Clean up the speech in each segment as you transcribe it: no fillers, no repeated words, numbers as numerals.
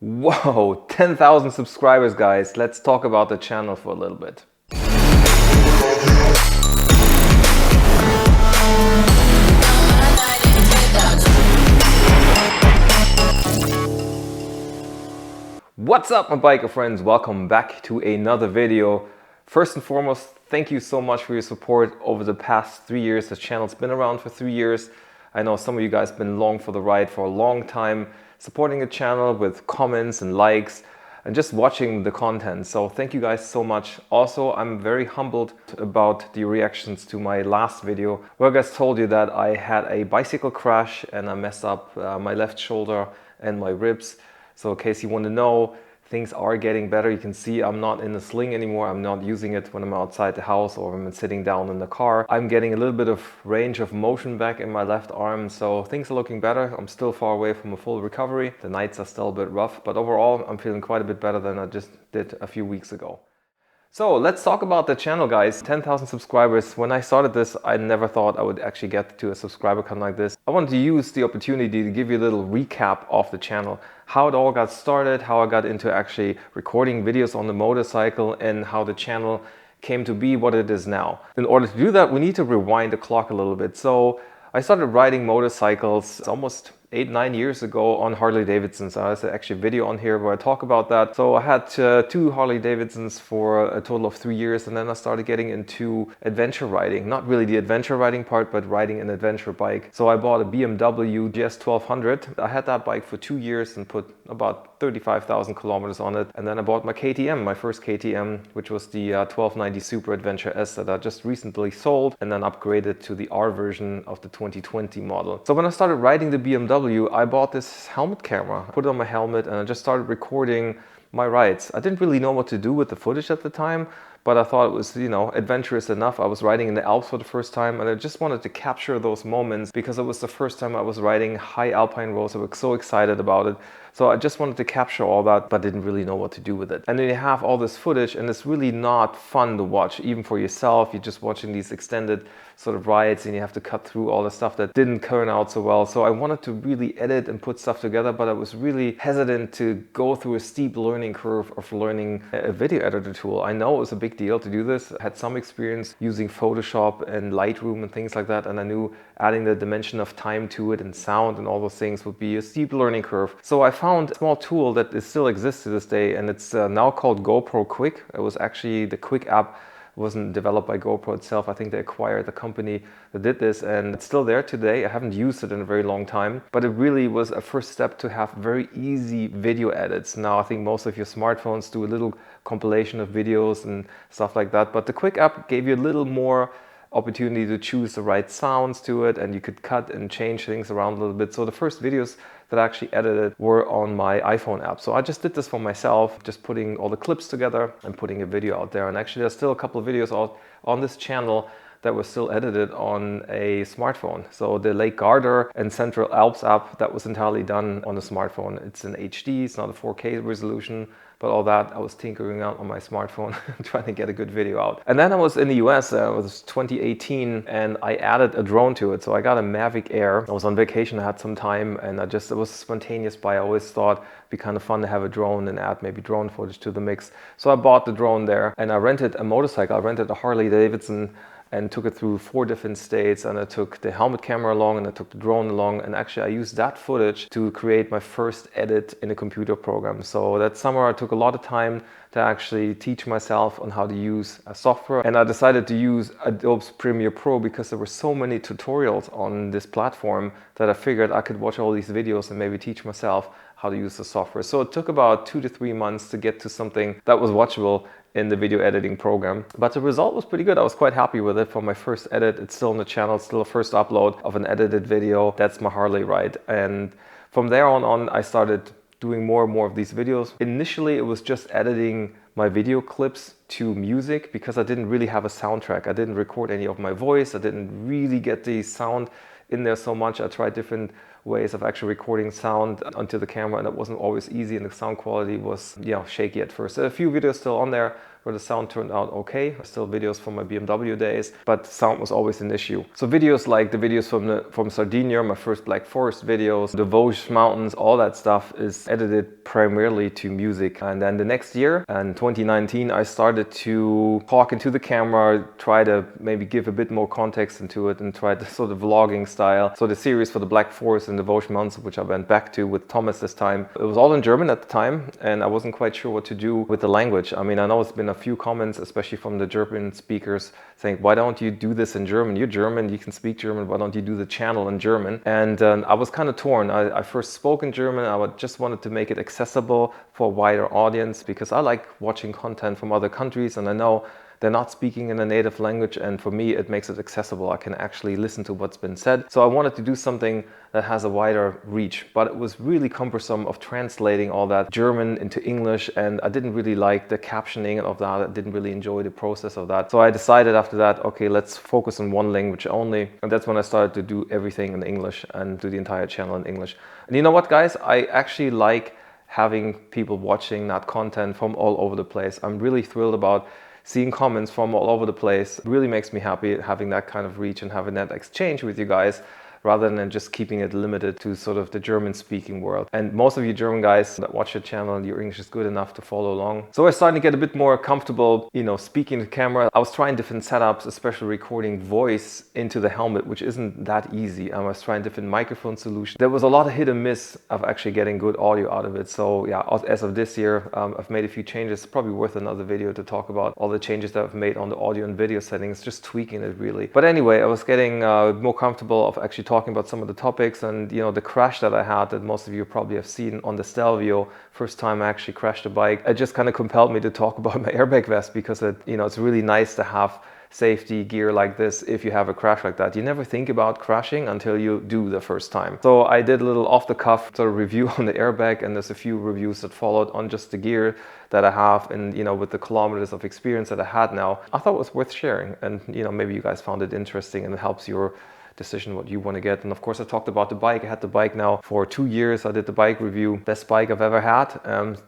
Whoa, 10,000 subscribers, guys. Let's talk about the channel for a little bit. What's up, my biker friends? Welcome back to another video. First and foremost, thank you so much for your support over the past 3 years. The channel's been around for 3 years. I know some of you guys have been along for the ride for a long time, supporting the channel with comments and likes and just watching the content. So thank you guys so much. Also, I'm very humbled about the reactions to my last video where I guys told you that I had a bicycle crash and I messed up my left shoulder and my ribs. So in case you want to know, things are getting better. You can see I'm not in a sling anymore. I'm not using it when I'm outside the house or when I'm sitting down in the car. I'm getting a little bit of range of motion back in my left arm. So things are looking better. I'm still far away from a full recovery. The nights are still a bit rough, but overall I'm feeling quite a bit better than I just did a few weeks ago. So let's talk about the channel, guys. 10,000 subscribers. When I started this, I never thought I would actually get to a subscriber count like this. I wanted to use the opportunity to give you a little recap of the channel, how it all got started, how I got into actually recording videos on the motorcycle, and how the channel came to be what it is now. In order to do that, we need to rewind the clock a little bit. So I started riding motorcycles almost 8-9 years ago on Harley Davidsons. There's actually a video on here where I talk about that. So I had 2 Harley Davidsons for a total of 3 years, and then I started getting into adventure riding. Not really the adventure riding part, but riding an adventure bike. So I bought a BMW GS 1200. I had that bike for 2 years and put about 35,000 kilometers on it. And then I bought my KTM, my first KTM, which was the 1290 Super Adventure S that I just recently sold and then upgraded to the R version of the 2020 model. So when I started riding the BMW, I bought this helmet camera, put it on my helmet, and I just started recording my rides. I didn't really know what to do with the footage at the time, but I thought it was, adventurous enough. I was riding in the Alps for the first time, and I just wanted to capture those moments because it was the first time I was riding high alpine roads. I was so excited about it. So I just wanted to capture all that, but didn't really know what to do with it. And then you have all this footage, and it's really not fun to watch, even for yourself. You're just watching these extended sort of rides, and you have to cut through all the stuff that didn't turn out so well. So I wanted to really edit and put stuff together, but I was really hesitant to go through a steep learning curve of learning a video editor tool. I know it was a big deal to do this. I had some experience using Photoshop and Lightroom and things like that, and I knew adding the dimension of time to it and sound and all those things would be a steep learning curve. So I found a small tool that still exists to this day, and it's now called GoPro Quick. It was actually the Quick app. Wasn't developed by GoPro itself. I think they acquired the company that did this, and it's still there today. I haven't used it in a very long time, but it really was a first step to have very easy video edits. Now I think most of your smartphones do a little compilation of videos and stuff like that, but the Quick app gave you a little more opportunity to choose the right sounds to it, and you could cut and change things around a little bit. So the first videos that I actually edited were on my iPhone app. So I just did this for myself, just putting all the clips together and putting a video out there. And actually there's still a couple of videos out on this channel that was still edited on a smartphone. So the Lake Garda and Central Alps app, that was entirely done on a smartphone. It's in HD, it's not a 4K resolution, but all that I was tinkering out on my smartphone trying to get a good video out. And then I was in the US, it was 2018, and I added a drone to it. So I got a Mavic Air. I was on vacation, I had some time, and it was a spontaneous buy. I always thought it'd be kind of fun to have a drone and add maybe drone footage to the mix. So I bought the drone there, and I rented a motorcycle. I rented a Harley Davidson and took it through 4 different states, and I took the helmet camera along and I took the drone along, and actually I used that footage to create my first edit in a computer program. So that summer I took a lot of time to actually teach myself on how to use a software, and I decided to use Adobe Premiere Pro because there were so many tutorials on this platform that I figured I could watch all these videos and maybe teach myself how to use the software. So it took about 2 to 3 months to get to something that was watchable in the video editing program. But the result was pretty good. I was quite happy with it for my first edit. It's still on the channel, it's still a first upload of an edited video. That's my Harley ride. And from there on, I started doing more and more of these videos. Initially, it was just editing my video clips to music because I didn't really have a soundtrack. I didn't record any of my voice. I didn't really get the sound in there so much. I tried different ways of actually recording sound onto the camera, and it wasn't always easy, and the sound quality was shaky at first. A few videos still on there, where the sound turned out okay. Still videos from my BMW days, but sound was always an issue. So videos like the videos from Sardinia, my first Black Forest videos, the Vosges Mountains, all that stuff is edited primarily to music. And then the next year, in 2019, I started to talk into the camera, try to maybe give a bit more context into it and try the sort of vlogging style. So the series for the Black Forest and the Vosges Mountains, which I went back to with Thomas this time, it was all in German at the time, and I wasn't quite sure what to do with the language. I mean, I know it's been a few comments, especially from the German speakers, saying, why don't you do this in German? You're German, you can speak German, why don't you do the channel in German? And I was kind of torn. I first spoke in German. I just wanted to make it accessible for a wider audience because I like watching content from other countries, and I know they're not speaking in a native language, and for me it makes it accessible. I can actually listen to what's been said. So I wanted to do something that has a wider reach, but it was really cumbersome of translating all that German into English, and I didn't really like the captioning of that. I didn't really enjoy the process of that. So I decided after that, okay, let's focus on one language only, and that's when I started to do everything in English and do the entire channel in English. And you know what, guys? I actually like having people watching that content from all over the place. I'm really thrilled about seeing comments from all over the place. It really makes me happy having that kind of reach and having that exchange with you guys, rather than just keeping it limited to sort of the German-speaking world. And most of you German guys that watch your channel, your English is good enough to follow along. So I was starting to get a bit more comfortable, you know, speaking to camera. I was trying different setups, especially recording voice into the helmet, which isn't that easy. I was trying different microphone solutions. There was a lot of hit and miss of actually getting good audio out of it. So yeah, as of this year, I've made a few changes. It's probably worth another video to talk about all the changes that I've made on the audio and video settings, just tweaking it really. But anyway, I was getting more comfortable of actually talking about some of the topics, and you know, the crash that I had that most of you probably have seen on the Stelvio, first time I actually crashed a bike, it just kind of compelled me to talk about my airbag vest, because it, you know, it's really nice to have safety gear like this if you have a crash like that. You never think about crashing until you do the first time. So I did a little off the cuff sort of review on the airbag, and there's a few reviews that followed on just the gear that I have, and you know, with the kilometers of experience that I had now, I thought it was worth sharing. And you know, maybe you guys found it interesting and it helps your decision what you want to get. And of course I talked about the bike. I had the bike now for 2 years. I did the bike review, best bike I've ever had.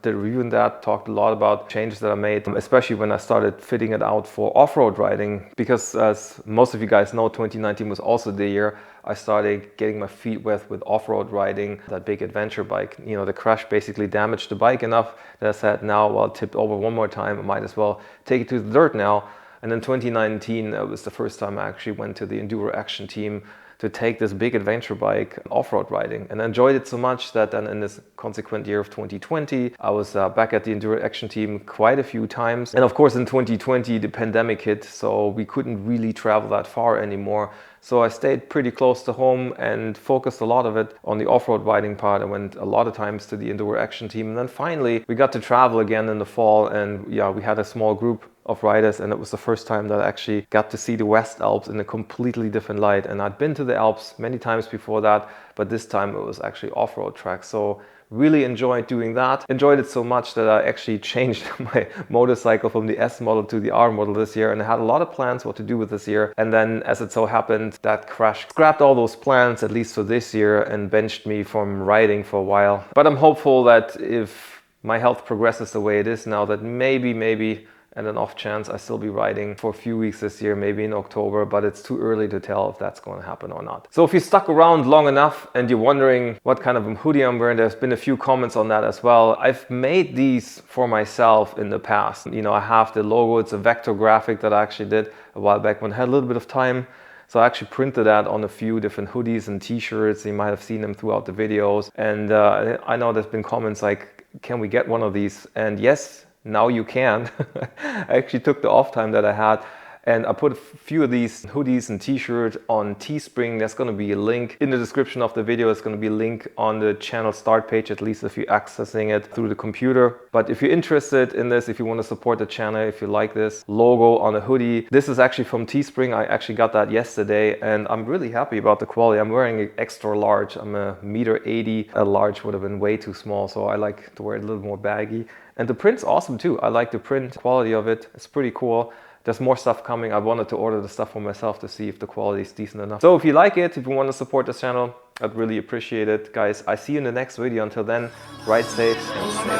Did a review in that, talked a lot about changes that I made, especially when I started fitting it out for off-road riding, because as most of you guys know, 2019 was also the year I started getting my feet wet with off-road riding, that big adventure bike. You know, the crash basically damaged the bike enough that I said, now, well, it tipped over one more time, I might as well take it to the dirt now. And in 2019, it was the first time I actually went to the Enduro Action Team to take this big adventure bike off-road riding, and I enjoyed it so much that then in this consequent year of 2020, I was back at the Enduro Action Team quite a few times. And of course in 2020, the pandemic hit, so we couldn't really travel that far anymore. So I stayed pretty close to home and focused a lot of it on the off-road riding part. I went a lot of times to the Enduro Action Team, and then finally we got to travel again in the fall, and yeah, we had a small group of riders, and it was the first time that I actually got to see the West Alps in a completely different light. And I'd been to the Alps many times before that, but this time it was actually off-road track. So really enjoyed doing that. Enjoyed it so much that I actually changed my motorcycle from the S model to the R model this year, and I had a lot of plans what to do with this year. And then as it so happened, that crash scrapped all those plans, at least for this year, and benched me from riding for a while. But I'm hopeful that if my health progresses the way it is now, that maybe and an off chance I still be riding for a few weeks this year, maybe in October, but it's too early to tell if that's going to happen or not. So if you stuck around long enough and you're wondering what kind of a hoodie I'm wearing, there's been a few comments on that as well. I've made these for myself in the past. You know, I have the logo, it's a vector graphic that I actually did a while back when I had a little bit of time. So I actually printed that on a few different hoodies and t-shirts. You might have seen them throughout the videos. And I know there's been comments like, can we get one of these? And yes, now you can. I actually took the off time that I had, and I put a few of these hoodies and t-shirts on Teespring. There's going to be a link in the description of the video. It's going to be a link on the channel start page, at least if you're accessing it through the computer. But if you're interested in this, if you want to support the channel, if you like this logo on a hoodie, this is actually from Teespring. I actually got that yesterday, and I'm really happy about the quality. I'm wearing an extra large. I'm a 1.80 m. A large would have been way too small, so I like to wear it a little more baggy. And the print's awesome too. I like the print quality of it. It's pretty cool. There's more stuff coming. I wanted to order the stuff for myself to see if the quality is decent enough. So if you like it, if you want to support this channel, I'd really appreciate it. Guys, I see you in the next video. Until then, ride safe and stay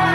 awesome.